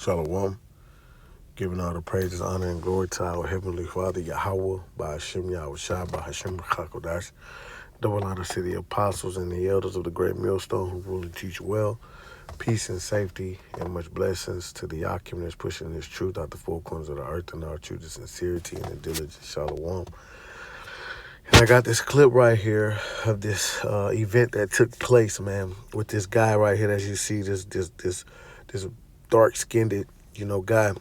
Shalom. Giving all the praises, honor, and glory to our Heavenly Father, Yahweh, by Hashem Yahweh Shai, by Hashem Chakodash. Double honor to the apostles and the elders of the great millstone who rule and teach well. Peace and safety and much blessings to the Akim that's pushing this truth out the four corners of the earth and our truth, the sincerity and the diligence. Shalom. And I got this clip right here of this event that took place, man, with this guy right here. As you see, this dark-skinned, guy.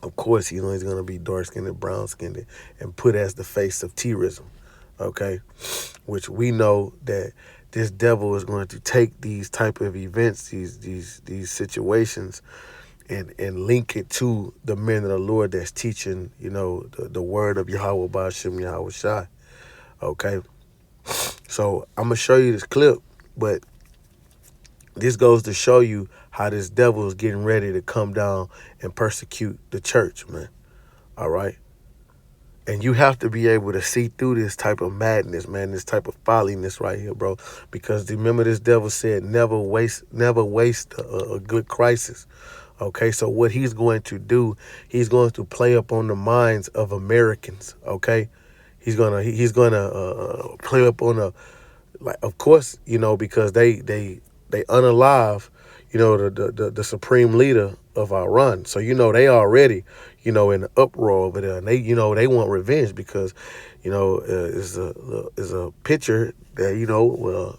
Of course, he's going to be dark-skinned, brown-skinned, and put as the face of terrorism, okay? Which we know that this devil is going to take these type of events, these situations, and link it to the men of the Lord that's teaching, the word of Yahweh by Hashem Yahweh Shai, okay? So I'm going to show you this clip, but this goes to show you how this devil is getting ready to come down and persecute the church, man. All right? And you have to be able to see through this type of madness, man, this type of folliness right here, bro. Because remember, this devil said, never waste a good crisis. Okay, so what he's going to do, he's going to play up on the minds of Americans. Okay, he's gonna play up on of course, because they unalive, the supreme leader of Iran. So, they already, in the uproar over there. And they want revenge because, is a picture that,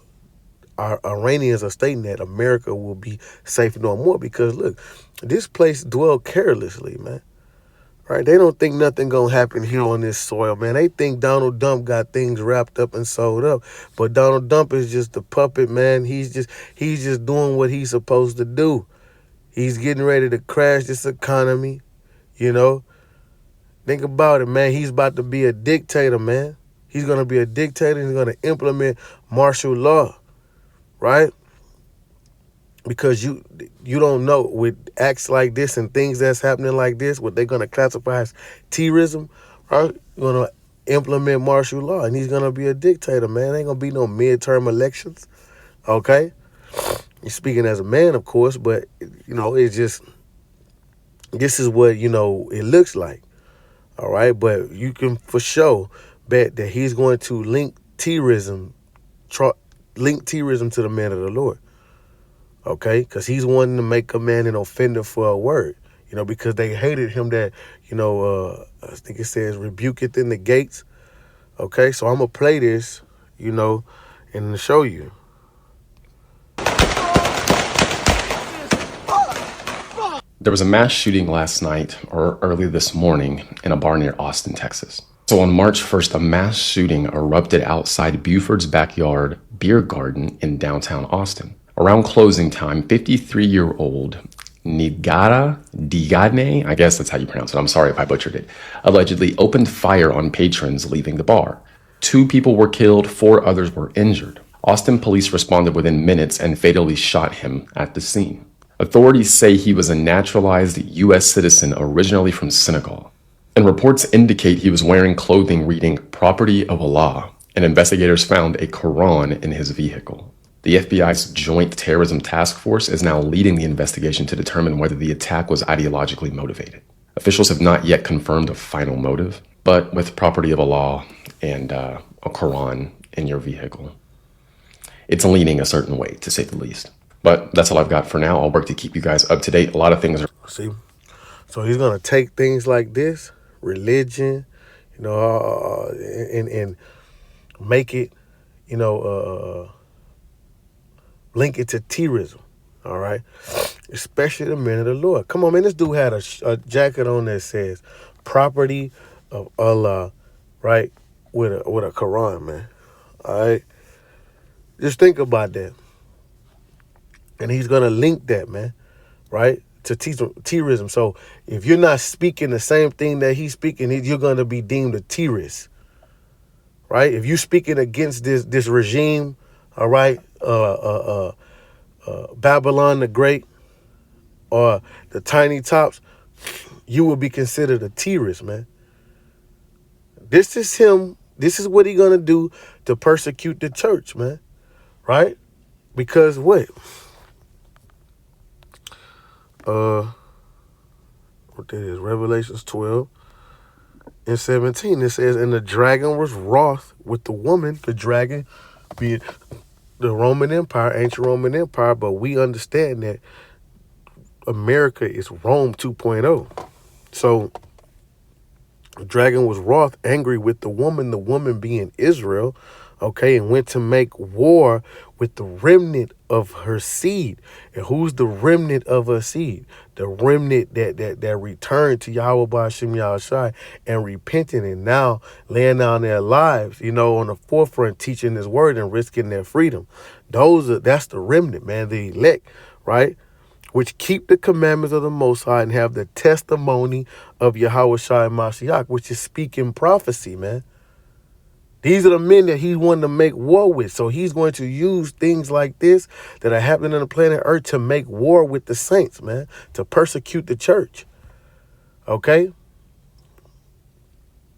our Iranians are stating that America will be safe no more because, look, this place dwell carelessly, man. Right? They don't think nothing gonna happen here on this soil, man. They think Donald Trump got things wrapped up and sold up. But Donald Trump is just a puppet, man. He's just doing what he's supposed to do. He's getting ready to crash this economy, Think about it, man. He's about to be a dictator, man. He's gonna be a dictator. He's gonna implement martial law, right? Because you don't know with acts like this and things that's happening like this, what they're going to classify as terrorism, right? You're going to implement martial law, and he's going to be a dictator, man. Ain't going to be no midterm elections, okay? He's speaking as a man, of course, but, it's just, this is what, it looks like, all right? But you can for sure bet that he's going to link terrorism to the man of the Lord. Okay, because he's wanting to make a man an offender for a word, because they hated him that, I think it says rebuketh in the gates. Okay, so I'm going to play this, and show you. There was a mass shooting last night or early this morning in a bar near Austin, Texas. So on March 1st, a mass shooting erupted outside Buford's Backyard Beer Garden in downtown Austin. Around closing time, 53-year-old Digadne, I guess that's how you pronounce it, I'm sorry if I butchered it, allegedly opened fire on patrons leaving the bar. 2 people were killed, 4 others were injured. Austin police responded within minutes and fatally shot him at the scene. Authorities say he was a naturalized U.S. citizen originally from Senegal. And reports indicate he was wearing clothing reading "Property of Allah," and investigators found a Quran in his vehicle. The FBI's Joint Terrorism Task Force is now leading the investigation to determine whether the attack was ideologically motivated. Officials have not yet confirmed a final motive, but with property of Allah and a Quran in your vehicle, it's leaning a certain way, to say the least. But that's all I've got for now. I'll work to keep you guys up to date. A lot of things are... See? So he's going to take things like this, religion, and make it, link it to terrorism, all right? Especially the men of the Lord. Come on, man. This dude had a jacket on that says "Property of Allah," right? With a Quran, man. All right? Just think about that. And he's going to link that, man, right, to terrorism. So if you're not speaking the same thing that he's speaking, you're going to be deemed a terrorist, right? If you're speaking against this regime, all right, Babylon the Great or the Tiny Tops, you will be considered a terrorist, man. This is him. This is what he's going to do to persecute the church, man, right? Because what? What that is, Revelations 12 and 17. It says, and the dragon was wroth with the woman, the dragon being the Roman Empire, ancient Roman Empire, but we understand that America is Rome 2.0. So the dragon was wroth, angry with the woman being Israel, okay, and went to make war with the remnant of her seed. And who's the remnant of her seed? The remnant that returned to Yahweh Ba'ashem Yahushai and repenting and now laying down their lives, on the forefront, teaching his word and risking their freedom. That's the remnant, man, the elect, right? Which keep the commandments of the Most High and have the testimony of Yahweh Shai Mashiach, which is speaking prophecy, man. These are the men that he wanted to make war with. So he's going to use things like this that are happening on the planet Earth to make war with the saints, man, to persecute the church. Okay?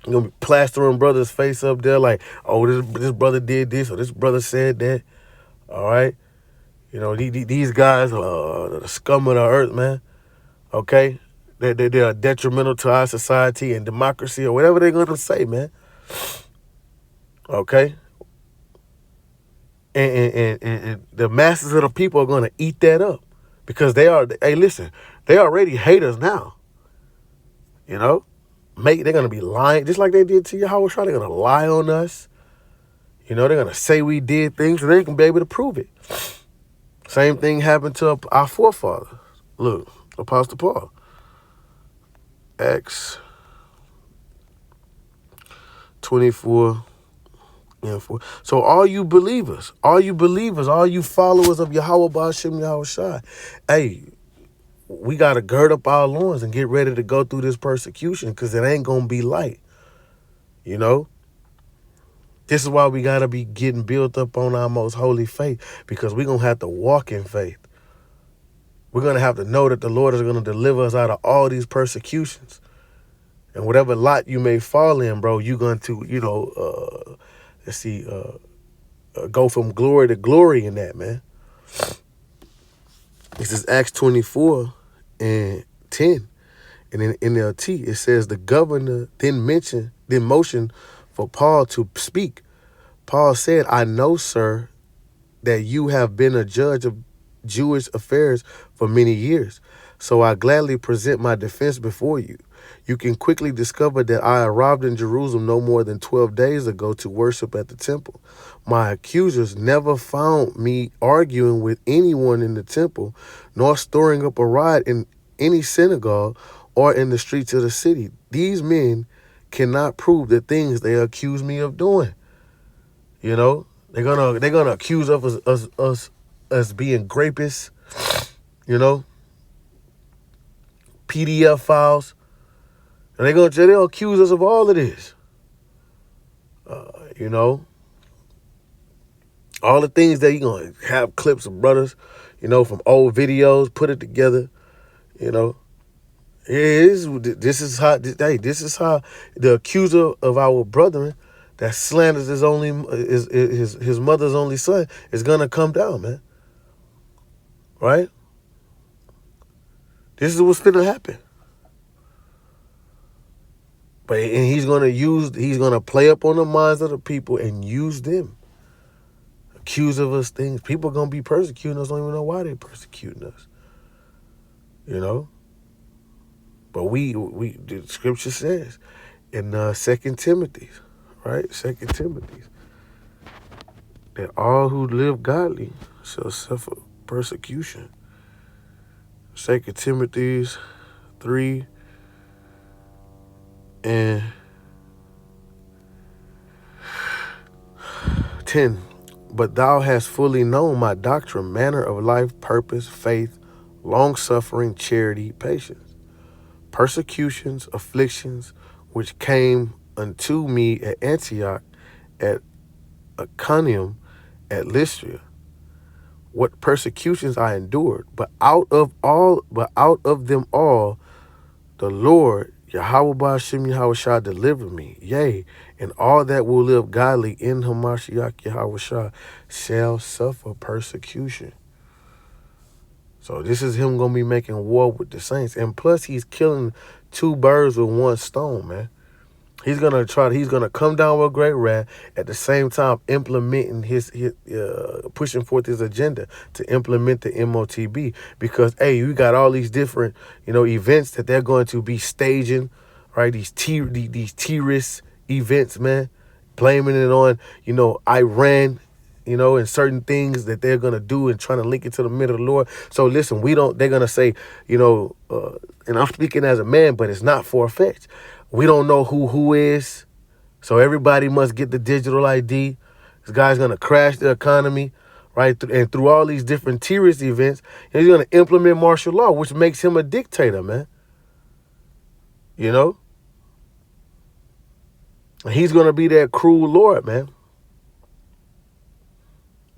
You're going to be plastering brothers' face up there like, oh, this brother did this or this brother said that. All right? These guys are the scum of the earth, man. Okay? They are detrimental to our society and democracy or whatever they're going to say, man. Okay? And the masses of the people are going to eat that up because they already hate us now. They're going to be lying just like they did to Yahweh. They're going to lie on us. They're going to say we did things and they can be able to prove it. Same thing happened to our forefathers. Look, Apostle Paul. Acts 24 and 4. So all you believers, all you followers of Yahweh Ba'ashem Yahushai, hey, we got to gird up our loins and get ready to go through this persecution because it ain't going to be light. This is why we got to be getting built up on our most holy faith because we're going to have to walk in faith. We're going to have to know that the Lord is going to deliver us out of all these persecutions. And whatever lot you may fall in, bro, you're going to, go from glory to glory in that, man. This is Acts 24 and 10. And in NLT, it says the governor then motioned for Paul to speak. Paul said, I know, sir, that you have been a judge of Jewish affairs for many years. So I gladly present my defense before you. You can quickly discover that I arrived in Jerusalem no more than 12 days ago to worship at the temple. My accusers never found me arguing with anyone in the temple, nor stirring up a riot in any synagogue or in the streets of the city. These men cannot prove the things they accuse me of doing. They're gonna accuse us as being grapists, PDF files. And they'll accuse us of all of this. All the things that you're going to have clips of brothers, from old videos, put it together, This is how the accuser of our brethren that slanders his mother's only son is going to come down, man. Right? This is what's going to happen. And he's going to play up on the minds of the people and use them. Accuse of us things. People are going to be persecuting us. Don't even know why they're persecuting us. But the scripture says in 2 Timothy, right? 2 Timothy, that all who live godly shall suffer persecution. 2 Timothy 3 and 10. But thou hast fully known my doctrine, manner of life, purpose, faith, long-suffering, charity, patience, persecutions, afflictions, which came unto me at Antioch, at Iconium, at Lystra, what persecutions I endured, but out of them all, the Lord Yahweh Ba'ashem Yahweh Shah delivered me. Yea, and all that will live godly in Hamashiach Yahweh Shah shall suffer persecution. So this is him gonna be making war with the saints, and plus he's killing two birds with one stone, man. He's gonna come down with great wrath at the same time implementing his pushing forth his agenda to implement the MOTB, because hey, you got all these different events that they're going to be staging, right? These terrorist events, man, blaming it on Iran, and certain things that they're gonna do and trying to link it to the middle of the Lord. So listen, they're gonna say, and I'm speaking as a man, but it's not far-fetched. We don't know who is, so everybody must get the digital ID. This guy's gonna crash the economy, right? And through all these different terrorist events, he's gonna implement martial law, which makes him a dictator, man. He's gonna be that cruel lord, man.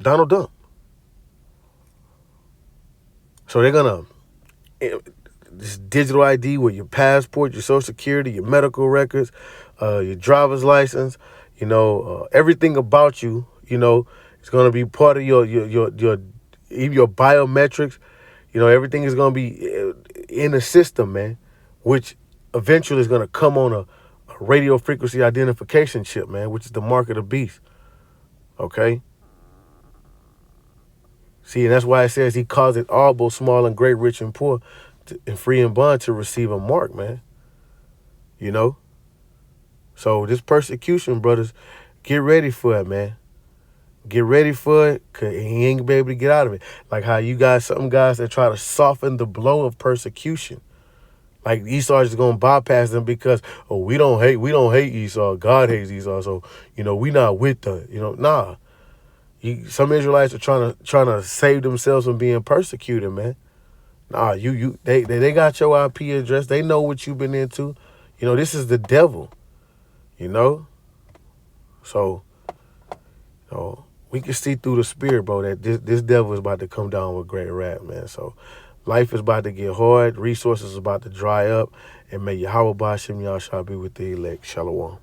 Donald Trump. So they're gonna this digital ID with your passport, your social security, your medical records, your driver's license, everything about you, it's gonna be part of your even your biometrics. Everything is gonna be in a system, man, which eventually is gonna come on a radio frequency identification chip, man, which is the mark of the beast. Okay. See, and that's why it says he calls it all, both small and great, rich and poor, and free and bond, to receive a mark, man. So this persecution, brothers, get ready for it, man. Get ready for it, because he ain't gonna be able to get out of it. Like how you got some guys that try to soften the blow of persecution. Like Esau is gonna bypass them because we don't hate Esau. God hates Esau, so we not with the nah. Some Israelites are trying to save themselves from being persecuted, man. Nah, they got your IP address. They know what you've been into. This is the devil. So we can see through the spirit, bro, that this devil is about to come down with great wrath, man. So life is about to get hard. Resources is about to dry up. And may Yahweh Ba'ashem Yahshua be with the elect. Shalom.